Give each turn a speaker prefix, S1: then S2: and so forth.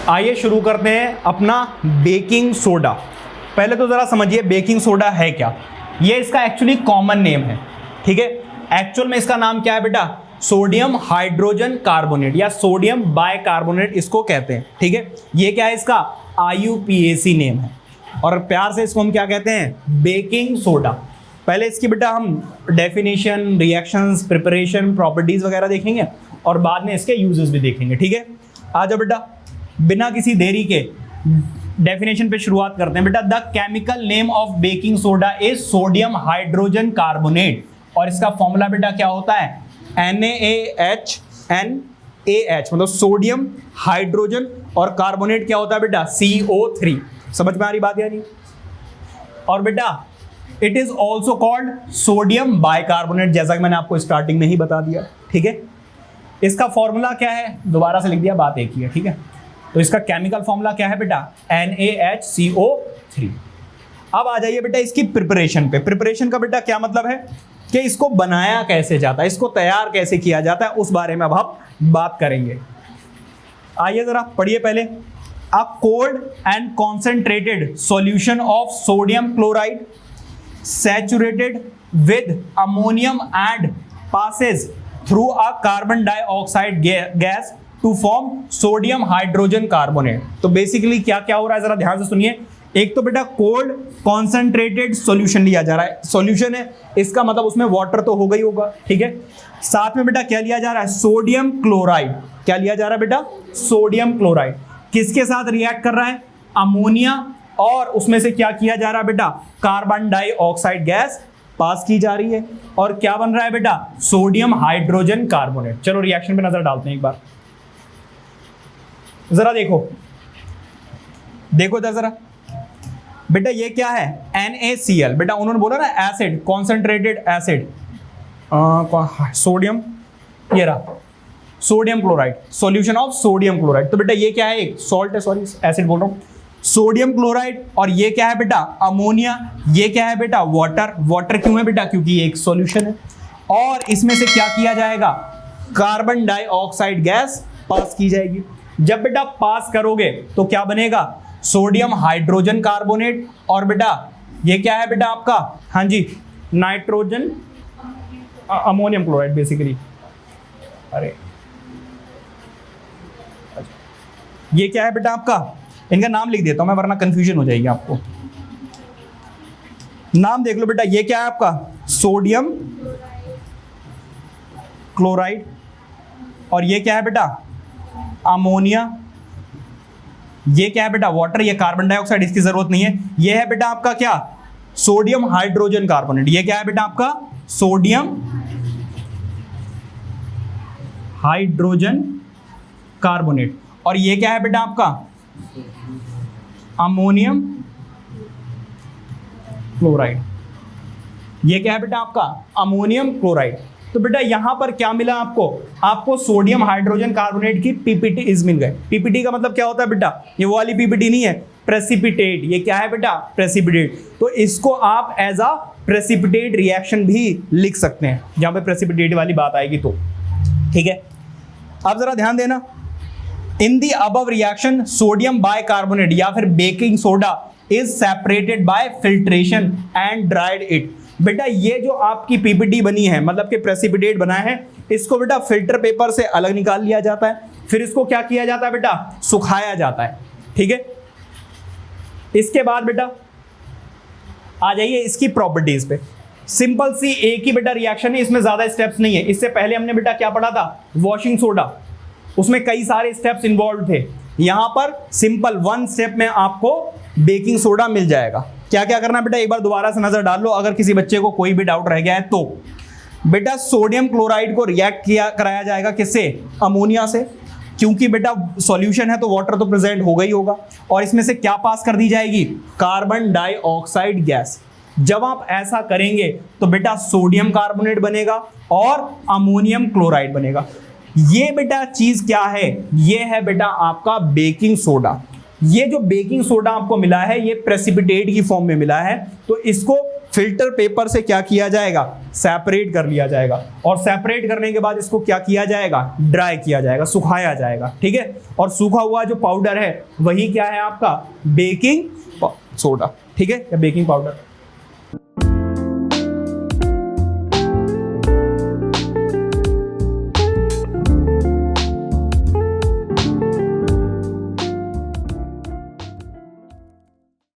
S1: आइए शुरू करते हैं अपना बेकिंग सोडा। पहले तो जरा समझिए बेकिंग सोडा है क्या। ये इसका एक्चुअली कॉमन नेम है, ठीक है। एक्चुअल में इसका नाम क्या है बेटा? सोडियम हाइड्रोजन कार्बोनेट या सोडियम बाइकार्बोनेट इसको कहते हैं, ठीक है। ये क्या है? इसका IUPAC नेम है और प्यार से इसको हम क्या कहते हैं? Baking soda. पहले इसकी बेटा हम डेफिनेशन, रिएक्शंस, प्रिपरेशन, प्रॉपर्टीज वगैरह देखेंगे और बाद में इसके यूजेस भी देखेंगे, ठीक है। आ जाओ बेटा, बिना किसी देरी के डेफिनेशन पे शुरुआत करते हैं बेटा। The chemical name of baking soda is sodium hydrogen carbonate और इसका फॉर्मूला बेटा क्या होता है? NaHNAH, मतलब सोडियम हाइड्रोजन और कार्बोनेट क्या होता है बेटा? CO3। समझ में आ रही बात या नहीं? और बेटा it is also called sodium bicarbonate, जैसा कि मैंने आपको स्टार्टिंग में ही बता दिया, ठीक है। इसका फॉर्मूला क्या है? दोबारा से लिख दिया, बात एक ही है, ठीक है। तो इसका केमिकल फॉर्मूला क्या है बेटा? NaHCO3। अब आ जाइए बेटा इसकी प्रिपरेशन पे। प्रिपरेशन का बेटा क्या मतलब है कि इसको बनाया कैसे जाता है, इसको तैयार कैसे किया जाता है, उस बारे में अब हम बात करेंगे। आइए जरा पढ़िए पहले। A cold and concentrated solution of sodium chloride saturated with ammonium and passes through a carbon dioxide gas to form sodium hydrogen carbonate. तो बेसिकली क्या क्या हो रहा है जरा ध्यान से सुनिए। एक तो बेटा कोल्ड कॉन्सेंट्रेटेड सॉल्यूशन लिया जा रहा है। सॉल्यूशन है इसका मतलब उसमें वाटर तो होगा ही होगा, ठीक है। साथ में बेटा क्या लिया जा रहा है? Sodium chloride. क्या लिया जा रहा है बेटा? Sodium chloride. किसके साथ रिएक्ट कर रहा है? अमोनिया, और उसमें से क्या किया जा रहा है बेटा? कार्बन डाइऑक्साइड गैस पास की जा रही है और क्या बन रहा है बेटा? Sodium hydrogen carbonate. चलो रिएक्शन पे नजर डालते हैं एक बार। जरा देखो इधर जरा बेटा, ये क्या है? NaCl। बेटा उन्होंने बोला ना एसिड, कॉन्सेंट्रेटेड एसिड, सोडियम, ये रहा sodium chloride, solution of sodium chloride. तो बेटा ये क्या है? एक सॉल्ट है, सॉरी एसिड बोल रहा हूं, सोडियम क्लोराइड। और ये क्या है बेटा? अमोनिया। ये क्या है बेटा? वाटर। वाटर क्यों है बेटा? क्योंकि ये एक सॉल्यूशन है। और इसमें से क्या किया जाएगा? कार्बन डाइऑक्साइड गैस पास की जाएगी। जब बेटा पास करोगे तो क्या बनेगा? Sodium hydrogen carbonate. और बेटा ये क्या है बेटा आपका? हाँ जी, नाइट्रोजन अमोनियम क्लोराइड बेसिकली। अरे ये क्या है बेटा आपका? इनका नाम लिख देता हूं मैं वरना कंफ्यूजन हो जाएगी आपको। नाम देख लो बेटा, ये क्या है आपका? Sodium chloride. और ये क्या है बेटा? अमोनिया। ये क्या है बेटा? वाटर। ये कार्बन डाइऑक्साइड, इसकी जरूरत नहीं है। ये है बेटा आपका क्या? Sodium hydrogen carbonate. ये क्या है बेटा आपका? Sodium hydrogen carbonate. और ये क्या है बेटा आपका? Ammonium chloride. ये क्या है बेटा आपका? Ammonium chloride. तो बेटा यहां पर क्या मिला आपको? आपको सोडियम हाइड्रोजन कार्बोनेट की PPTs मिल गए। PPT का मतलब क्या होता है बेटा? ये वो वाली PPT नहीं है, प्रेसिपिटेट। ये क्या है बेटा? प्रेसिपिटेट। तो इसको आप एज अ प्रेसिपिटेट रिएक्शन भी लिख सकते हैं जहां पे प्रेसिपिटेट वाली बात आएगी तो, ठीक है। अब जरा ध्यान देना, in the above reaction sodium bicarbonate या फिर baking soda is separated by filtration and dried it. बेटा ये जो आपकी PPT बनी है, मतलब कि प्रेसिपिटेट बना है, इसको बेटा फिल्टर पेपर से अलग निकाल लिया जाता है, फिर इसको क्या किया जाता है बेटा? सुखाया जाता है, ठीक है। इसके बाद बेटा आ जाइए इसकी प्रॉपर्टीज पे। सिंपल सी एक ही बेटा रिएक्शन है, इसमें ज्यादा स्टेप्स नहीं है। इससे पहले हमने बेटा क्या पढ़ा था? वॉशिंग सोडा, उसमें कई सारे स्टेप्स इन्वॉल्व थे। यहां पर सिंपल 1 स्टेप में आपको बेकिंग सोडा मिल जाएगा। क्या क्या करना है बेटा? एक बार दोबारा से नजर डाल लो अगर किसी बच्चे को कोई भी डाउट रह गया है तो। बेटा सोडियम क्लोराइड को रिएक्ट कराया जाएगा किससे? अमोनिया से, क्योंकि बेटा सॉल्यूशन है तो वाटर तो प्रेजेंट होगा ही होगा। और इसमें से क्या पास कर दी जाएगी? Carbon dioxide gas. जब आप ऐसा करेंगे तो बेटा सोडियम कार्बोनेट बनेगा और अमोनियम क्लोराइड बनेगा। ये बेटा चीज क्या है? ये है बेटा आपका बेकिंग सोडा। ये जो बेकिंग सोडा आपको मिला है ये प्रेसिपिटेट की फॉर्म में मिला है, तो इसको फिल्टर पेपर से क्या किया जाएगा, सेपरेट कर लिया जाएगा, और सेपरेट करने के बाद इसको क्या किया जाएगा, ड्राई किया जाएगा, सुखाया जाएगा, ठीक है। और सूखा हुआ जो पाउडर है वही क्या है आपका, बेकिंग सोडा, ठीक है, या बेकिंग पाउडर।